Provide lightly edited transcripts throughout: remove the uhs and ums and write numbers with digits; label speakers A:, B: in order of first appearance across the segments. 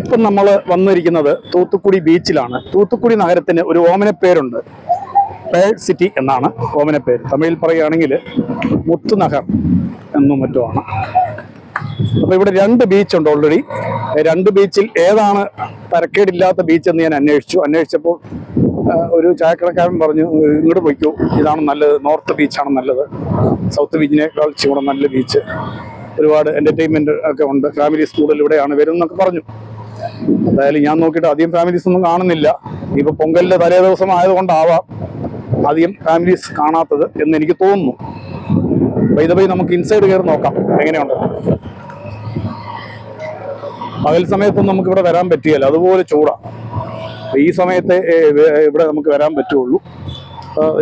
A: ഇപ്പം നമ്മൾ വന്നിരിക്കുന്നത് തൂത്തുക്കുടി ബീച്ചിലാണ്. തൂത്തുക്കുടി നഗരത്തിന് ഒരു ഓമനപ്പേരുണ്ട്, പേൾ സിറ്റി എന്നാണ് ഓമനപ്പേര്. തമിഴിൽ പറയുകയാണെങ്കിൽ മുത്തുനഗർ എന്നും മറ്റുമാണ്. അപ്പോൾ ഇവിടെ 2 ബീച്ചുണ്ട് ഓൾറെഡി. 2 ബീച്ചിൽ ഏതാണ് തരക്കേടില്ലാത്ത ബീച്ചെന്ന് ഞാൻ അന്വേഷിച്ചപ്പോൾ ഒരു ചായക്കടക്കാരൻ പറഞ്ഞു, ഇങ്ങോട്ട് പോയിക്കോ, ഇതാണ് നല്ലത്, നോർത്ത് ബീച്ചാണ് നല്ലത്, സൗത്ത് ബീച്ചിനേക്കാൾ ചൂടെ നല്ല ബീച്ച്, ഒരുപാട് എൻ്റർടൈൻമെൻറ്റ് ഒക്കെ ഉണ്ട്, ഫാമിലീസ് കൂടുതൽ ഇവിടെയാണ് വരുന്നതെന്നൊക്കെ പറഞ്ഞു. എന്തായാലും ഞാൻ നോക്കിയിട്ട് അധികം ഫാമിലീസ് ഒന്നും കാണുന്നില്ല. ഇപ്പോൾ പൊങ്കലിൻ്റെ തലേ ദിവസം ആയതുകൊണ്ടാവാം അധികം ഫാമിലീസ് കാണാത്തത് എന്ന് എനിക്ക് തോന്നുന്നു. വൈദവൈ നമുക്ക് ഇൻസൈഡ് കയറി നോക്കാം എങ്ങനെയുണ്ട്. പകൽ സമയത്തൊന്നും നമുക്ക് ഇവിടെ വരാൻ പറ്റുകയില്ല, അതുപോലെ ചൂടാണ്. ഈ സമയത്ത് ഇവിടെ നമുക്ക് വരാൻ പറ്റുള്ളൂ.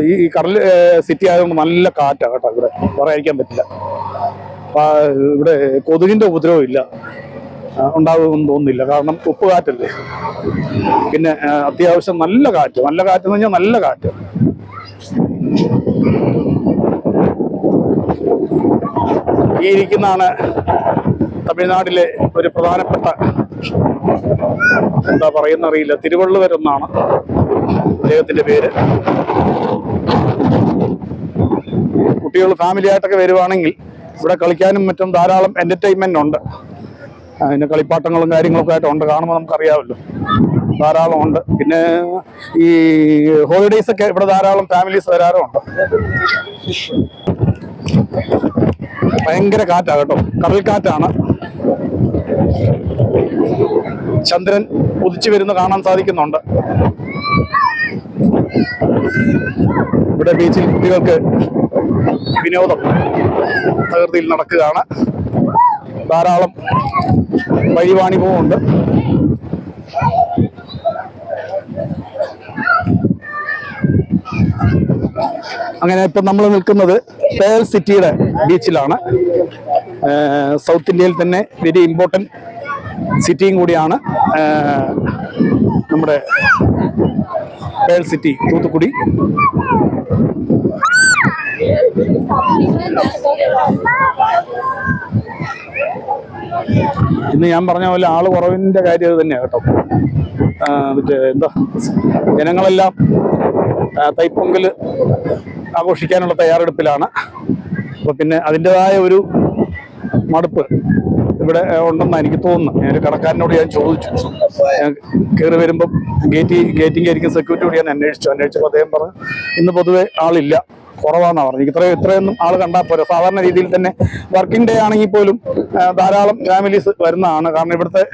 A: ഈ കടൽ സിറ്റി ആയതുകൊണ്ട് നല്ല കാറ്റാണ് കേട്ടോ, ഇവിടെ പറയാതിരിക്കാൻ പറ്റില്ല. ഇവിടെ കൊതുകിൻ്റെ ഉപദ്രവം ഇല്ല, ഉണ്ടാകുമെന്ന് തോന്നുന്നില്ല, കാരണം ഉപ്പ് കാറ്റല്ലേ. പിന്നെ അത്യാവശ്യം നല്ല കാറ്റെന്ന് പറഞ്ഞാൽ നല്ല കാറ്റ്. ഈ ഇരിക്കുന്നതാണ് തമിഴ്നാട്ടിലെ ഒരു പ്രധാനപ്പെട്ട, എന്താ പറയുന്ന അറിയില്ല, തിരുവള്ളുവർ എന്നാണ് അദ്ദേഹത്തിന്റെ പേര്. കുട്ടികൾ ഫാമിലി ആയിട്ടൊക്കെ വരുവാണെങ്കിൽ ഇവിടെ കളിക്കാനും മറ്റും ധാരാളം എന്റർടൈൻമെന്റ് ഉണ്ട്. അതിന് കളിപ്പാട്ടങ്ങളും കാര്യങ്ങളൊക്കെ ആയിട്ട് ഉണ്ട്, കാണുമ്പോൾ നമുക്കറിയാമല്ലോ, ധാരാളം ഉണ്ട്. പിന്നെ ഈ ഹോളിഡേയ്സ് ഒക്കെ ഇവിടെ ധാരാളം ഫാമിലീസ് വരാറുമുണ്ട്. ഭയങ്കര കാറ്റാണ് കേട്ടോ, കടൽക്കാറ്റാണ്. ചന്ദ്രൻ ഉദിച്ചു വരുന്ന കാണാൻ സാധിക്കുന്നുണ്ട്. ഇവിടെ ബീച്ചിൽ കുട്ടികൾക്ക് വിനോദം തകൃതിയിൽ നടക്കുകയാണ്. ധാരാളം വഴിവാണിഭവുമുണ്ട്. അങ്ങനെ ഇപ്പം നമ്മൾ നിൽക്കുന്നത് പേൾ സിറ്റിയുടെ ബീച്ചിലാണ്. സൗത്ത് ഇന്ത്യയിൽ തന്നെ വെരി ഇമ്പോർട്ടൻറ്റ് സിറ്റിയും കൂടിയാണ് നമ്മുടെ പേൾ സിറ്റി, തൂത്തുക്കുടി. ഇന്ന് ഞാൻ പറഞ്ഞ പോലെ ആള് കുറവിൻ്റെ കാര്യം അത് തന്നെയാണ് കേട്ടോ. മറ്റേ എന്താ, ജനങ്ങളെല്ലാം തൈപ്പൊങ്കൽ ആഘോഷിക്കാനുള്ള തയ്യാറെടുപ്പിലാണ്. അപ്പോൾ പിന്നെ അതിൻ്റെതായ ഒരു മടുപ്പ് ഇവിടെ ഉണ്ടെന്നാണ് എനിക്ക് തോന്നുന്നത്. ഞാനൊരു കടക്കാരനോട് ഞാൻ ചോദിച്ചു, ഞാൻ കയറി വരുമ്പം ഗേറ്റിംഗ് ആയിരിക്കും സെക്യൂരിറ്റിയോട് ഞാൻ അന്വേഷിച്ചപ്പോൾ അദ്ദേഹം പറഞ്ഞു ഇന്ന് പൊതുവെ ആളില്ല, കുറവാണെന്നാണ് പറഞ്ഞു. ഇത്രയൊന്നും ആൾ കണ്ടാൽ പോരാ. സാധാരണ രീതിയിൽ തന്നെ വർക്കിംഗ് ഡേ ആണെങ്കിൽ പോലും ധാരാളം ഫാമിലീസ് വരുന്നതാണ്. കാരണം ഇവിടുത്തെ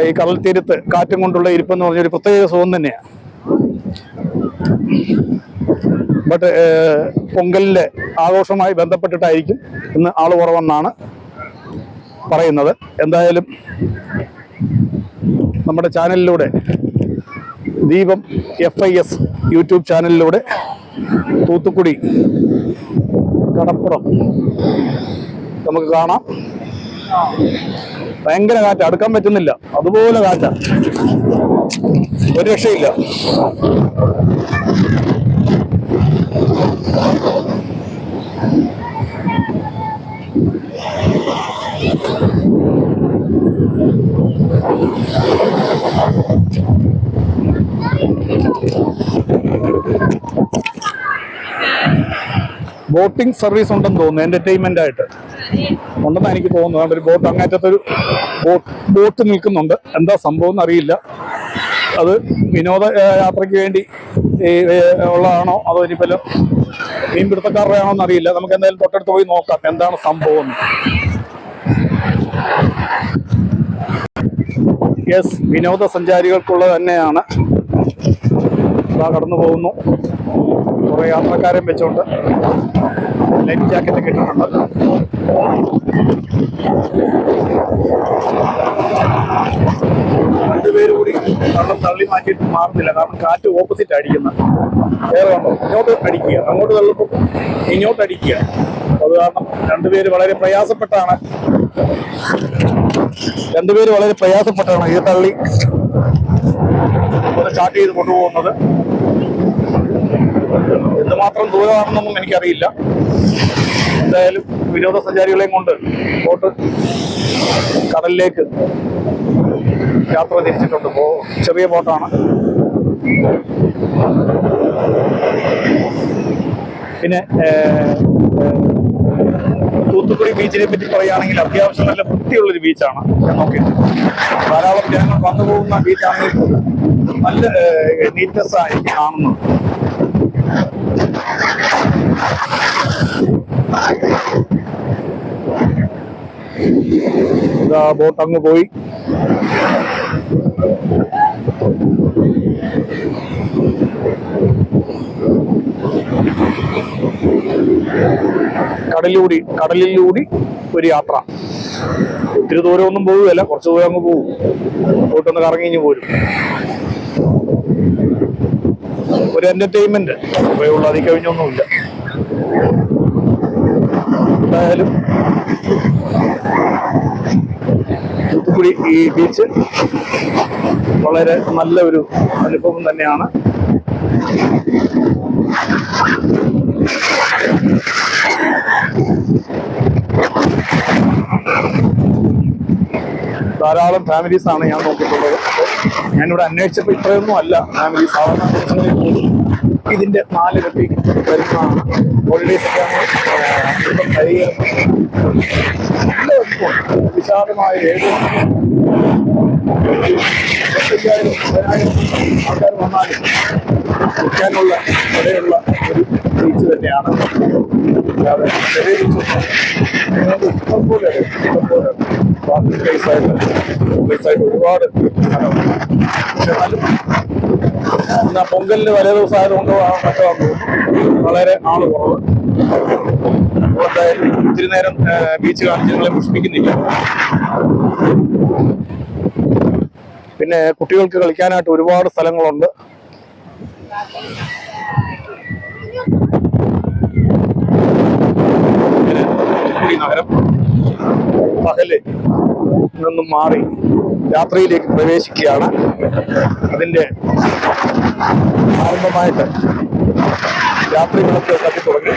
A: ഈ കടൽ തീരത്ത് കാറ്റും കൊണ്ടുള്ള ഇരിപ്പെന്ന് പറഞ്ഞൊരു പ്രത്യേക സുഖം തന്നെയാണ്. ബട്ട് പൊങ്കലിൻ്റെ ആഘോഷവുമായി ബന്ധപ്പെട്ടിട്ടായിരിക്കും ഇന്ന് ആൾ കുറവെന്നാണ് പറയുന്നത്. എന്തായാലും നമ്മുടെ ചാനലിലൂടെ, ദീപം FIS യൂട്യൂബ് ചാനലിലൂടെ തൂത്തുക്കുടി കടപ്പുറം നമുക്ക് കാണാം. ഭയങ്കര കാറ്റ്, അടുക്കാൻ പറ്റുന്നില്ല, അതുപോലെ കാറ്റാ, ഒരു രക്ഷയില്ല. ബോട്ടിംഗ് സർവീസ് ഉണ്ടെന്ന് തോന്നുന്നു, എന്റർടൈൻമെന്റ് ആയിട്ട് ഉണ്ടെന്നാണ് എനിക്ക് തോന്നുന്നത്. അതുകൊണ്ട് ഒരു ബോട്ട്, അങ്ങേറ്റത്തൊരു ബോട്ട് നിൽക്കുന്നുണ്ട്. എന്താ സംഭവം എന്നറിയില്ല. അത് വിനോദ യാത്രയ്ക്ക് വേണ്ടി ഉള്ളതാണോ അതോ ഇനിയിപ്പോൾ മീൻപിടുത്തക്കാരുടെ ആണോ എന്നറിയില്ല. നമുക്ക് എന്തായാലും തൊട്ടടുത്ത് പോയി നോക്കാം എന്താണ് സംഭവം. യെസ്, വിനോദസഞ്ചാരികൾക്കുള്ളത് തന്നെയാണ്. കടന്നു പോകുന്നു. കുറേ യാത്രക്കാരെയും വെച്ചുകൊണ്ട് ലൈഫ് ജാക്കറ്റ് കിട്ടിയിട്ടുണ്ട്. രണ്ടുപേരും കൂടി വെള്ളം തള്ളി മാറ്റിയിട്ട് മാറുന്നില്ല. കാരണം കാറ്റ് ഓപ്പോസിറ്റ് അടിക്കുന്ന വേറെ കണ്ടോ, ഇങ്ങോട്ട് അടിക്കുക, അങ്ങോട്ട് തള്ളുമ്പോൾ ഇങ്ങോട്ട് അടിക്കുക. അത് കാരണം രണ്ടുപേര് വളരെ പ്രയാസപ്പെട്ടാണ് ഈ തള്ളി സ്റ്റാർട്ട് ചെയ്ത് കൊണ്ടുപോകുന്നത്. എന്തുമാത്രം ദൂരമാണെന്നൊന്നും എനിക്കറിയില്ല. എന്തായാലും വിനോദസഞ്ചാരികളെയും കൊണ്ട് ബോട്ട് കടലിലേക്ക് യാത്ര തിരിച്ചിട്ടുണ്ട്. ചെറിയ ബോട്ടാണ്. പിന്നെ തൂത്തുക്കുടി ബീച്ചിനെ പറ്റി പറയുകയാണെങ്കിൽ അത്യാവശ്യം നല്ല വൃത്തിയുള്ളൊരു ബീച്ചാണ്. ഞാൻ നോക്കിയിട്ട് ധാരാളം ജനങ്ങൾ വന്നു പോകുന്ന ബീച്ചാണെങ്കിൽ നല്ല നീറ്റ്നെസ് ആണ് എനിക്ക് കാണുന്നത്. ഇതാ ബോട്ട് അങ്ങ് പോയി. കടലിലൂടി ഒരു യാത്ര. ഒത്തിരി ദൂരമൊന്നും പോവുകയല്ല, കുറച്ച് ദൂരം അങ്ങ് പോകും. ബോട്ടൊന്ന് കറങ്ങിഞ്ഞ് പോരും. ഒരു എന്റർടൈൻമെന്റ് ഉള്ളൂ, അതിൽ കഴിഞ്ഞൊന്നുമില്ല. എന്തായാലും തൂത്തുക്കുടി ഈ ബീച്ച് വളരെ നല്ല ഒരു അനുഭവം തന്നെയാണ്. ധാരാളം ഫാമിലീസ് ആണ് ഞാൻ നോക്കിയിട്ടുള്ളത്. ഞാനിവിടെ അന്വേഷിച്ചപ്പോൾ ഇത്രയൊന്നും അല്ല ഫാമിലി. സാധാരണ ദിവസങ്ങളിൽ പോലും ഇതിന്റെ 4 ഇരട്ടി വരുന്ന ഹോളിഡേയ്സ് ഒക്കെയാണ് വിശാലമായ 25,000 ആൾക്കാർ വന്നാലും നിൽക്കാനുള്ള ഇടയുള്ള ഒരു ബീച്ച് തന്നെയാണ്. അല്ലാതെ ചെറിയ ബീച്ചൊന്നും ഇഷ്ടംപോലെ പാർക്കിംഗ് പ്ലേസായിട്ട് ഒരുപാട് സ്ഥലമുണ്ട്. പക്ഷെ എന്നാലും എന്നാ പൊങ്കലിന് വലിയ ദിവസം ആയതുകൊണ്ടോ മറ്റോ വളരെ ആള് കുറവ്. എന്തായാലും ഒത്തിരി നേരം ബീച്ച് കാണിച്ച് ഞങ്ങളെ പുഷ്പിക്കുന്നില്ല. പിന്നെ കുട്ടികൾക്ക് കളിക്കാനായിട്ട് ഒരുപാട് സ്ഥലങ്ങളുണ്ട്. തൂത്തുക്കുടി നഗരം പകല് നിന്നും മാറി രാത്രിയിലേക്ക് പ്രവേശിക്കുകയാണ്. അതിന്റെ ആരംഭമായിട്ട് രാത്രി വിളക്ക് കത്തി തുടങ്ങി.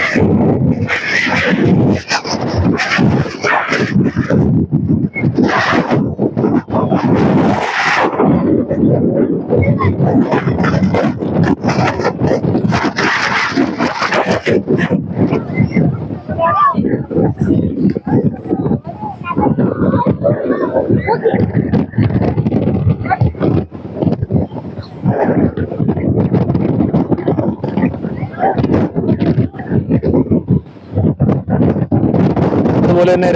A: അതുപോലെ തന്നെ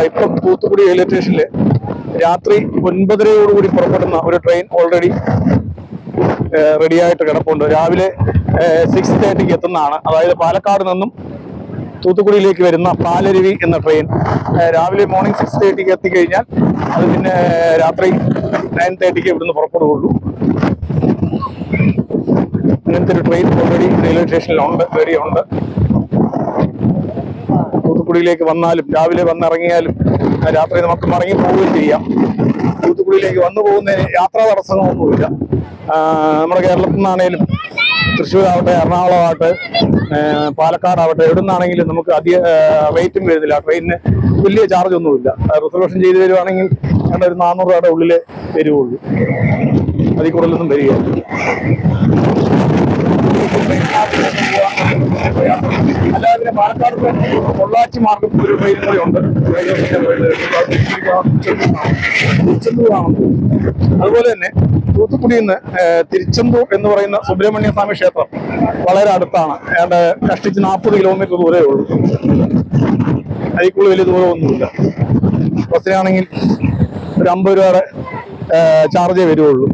A: ഇപ്പം തൂത്തുക്കുടി റെയിൽവേ സ്റ്റേഷനിൽ രാത്രി 9:30 പുറപ്പെടുന്ന ഒരു ട്രെയിൻ ഓൾറെഡി റെഡിയായിട്ട് കിടപ്പുണ്ട്. രാവിലെ 6:30 എത്തുന്നതാണ്. അതായത് പാലക്കാട് നിന്നും തൂത്തുക്കുടിയിലേക്ക് വരുന്ന പാലരുവി എന്ന ട്രെയിൻ രാവിലെ മോർണിംഗ് 6:30 എത്തിക്കഴിഞ്ഞാൽ അത് പിന്നെ രാത്രി 9:30 ഇവിടുന്ന് പുറപ്പെടുകയുള്ളൂ. അങ്ങനത്തെ ഒരു ട്രെയിൻ ഓൾറെഡി റെയിൽവേ സ്റ്റേഷനിലുണ്ട്, റെഡിയുണ്ട്. തൂത്തുക്കുടിയിലേക്ക് വന്നാലും രാവിലെ വന്നിറങ്ങിയാലും രാത്രി നമുക്ക് മടങ്ങി പോവുകയും ചെയ്യാം. തൂത്തുക്കുടിയിലേക്ക് വന്നു പോകുന്നതിന് യാത്രാ തടസ്സങ്ങളൊന്നുമില്ല. നമ്മുടെ കേരളത്തിൽ നിന്നാണേലും തൃശ്ശൂരാവട്ടെ, എറണാകുളമാവട്ടെ, പാലക്കാടാവട്ടെ, എവിടെ നിന്നാണെങ്കിലും നമുക്ക് അധിക റേറ്റും വരുന്നില്ല. ട്രെയിനിന് വലിയ ചാർജ് ഒന്നുമില്ല. റിസർവേഷൻ ചെയ്ത് വരുവാണെങ്കിൽ ഒരു 400 രൂപയുടെ ഉള്ളിലേ വരുവുള്ളൂ, അതിൽ കൂടുതലൊന്നും വരികയില്ല. അല്ലാതെ പാലക്കാട് പൊള്ളാച്ചി മാർഗം ഒരു ട്രെയിൻ കൂടി ഉണ്ട്. അതുപോലെ തന്നെ തൂത്തുക്കുടിയിൽ നിന്ന് തിരുച്ചെന്തൂർ എന്ന് പറയുന്ന സുബ്രഹ്മണ്യ സ്വാമി ക്ഷേത്രം വളരെ അടുത്താണ്. ഏതാണ്ട് കഷ്ടിച്ച് 40 കിലോമീറ്റർ ദൂരമേ ഉള്ളൂ. അതിൽ വലിയ ദൂരമൊന്നുമില്ല. ബസ്സിനാണെങ്കിൽ ഒരു 50 രൂപയുടെ ചാർജേ വരുവുള്ളൂ,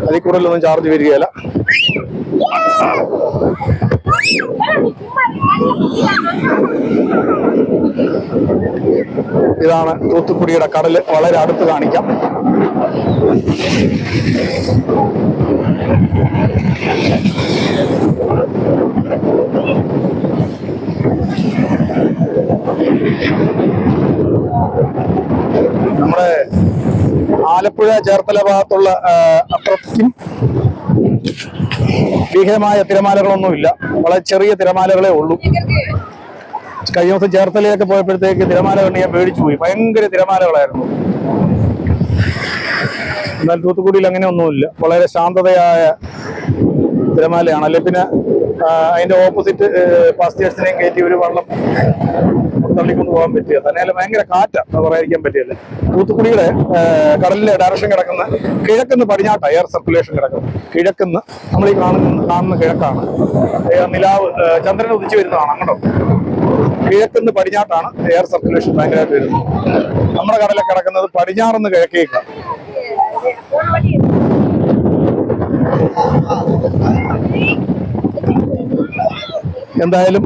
A: അതിൽ കൂടുതലൊന്നും ചാർജ് വരികയില്ല. ഇതാണ് തൂത്തുക്കുടിയുടെ കടല്, വളരെ അടുത്ത് കാണിക്കാം. നമ്മുടെ ആലപ്പുഴ ചേർത്തല ഭാഗത്തുള്ള അത്രയ്ക്കും ഭീകരമായ തിരമാലകളൊന്നുമില്ല, വളരെ ചെറിയ തിരമാലകളേ ഉള്ളൂ. കഴിഞ്ഞ ദിവസം ചേർത്തലയൊക്കെ പോയപ്പോഴത്തേക്ക് തിരമാല കണ്ട് ഞാൻ പേടിച്ചു പോയി. ഭയങ്കര തിരമാലകളായിരുന്നു. എന്നാൽ തൂത്തുക്കുടിയിൽ അങ്ങനെ ഒന്നുമില്ല, വളരെ ശാന്തതയായ തിരമാലയാണ്. അല്ലെ പിന്നെ അതിന്റെ ഓപ്പോസിറ്റ് പാസ്റ്റേഴ്സിനെയും കയറ്റി ഒരു വള്ളം തള്ളിക്കൊണ്ട് പോകാൻ പറ്റില്ല. തന്നെ ഭയങ്കര കാറ്റാ, അത് പറയാതിരിക്കാൻ പറ്റില്ല. തൂത്തുക്കുടിയുടെ കടലിലെ ഡയറക്ഷൻ കിടക്കുന്ന കിഴക്കുന്ന് പടിഞ്ഞാട്ടാണ് എയർ സർക്കുലേഷൻ കിടക്കുന്നത്. കിഴക്കുന്ന് നമ്മൾ ഈ കാണുന്ന കിഴക്കാണ്. നിലാവ് ചന്ദ്രൻ ഉദിച്ചു വരുന്നതാണ് അങ്ങോട്ടോ. കിഴക്കുന്ന് പടിഞ്ഞാട്ടാണ് എയർ സർക്കുലേഷൻ ഭയങ്കരമായിട്ട് വരുന്നത്. നമ്മുടെ കടലിൽ കിടക്കുന്നത് പടിഞ്ഞാറുന്ന് കിഴക്കേക്കാണ്. എന്തായാലും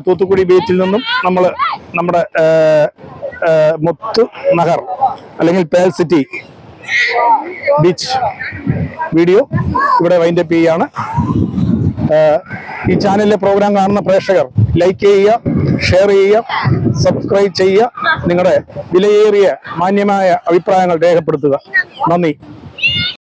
A: തൂത്തുക്കുടി ബീച്ചിൽ നിന്നും നമ്മൾ നമ്മുടെ മുത്ത് നഗർ അല്ലെങ്കിൽ പേൾ സിറ്റി ബീച്ച് വീഡിയോ ഇവിടെ വൈൻഡപ്പ് ചെയ്യാണ്. ഈ ചാനലിലെ പ്രോഗ്രാം കാണുന്ന പ്രേക്ഷകർ ലൈക്ക് ചെയ്യുക, ഷെയർ ചെയ്യുക, സബ്സ്ക്രൈബ് ചെയ്യുക. നിങ്ങളുടെ വിലയേറിയ മാന്യമായ അഭിപ്രായങ്ങൾ രേഖപ്പെടുത്തുക. നന്ദി.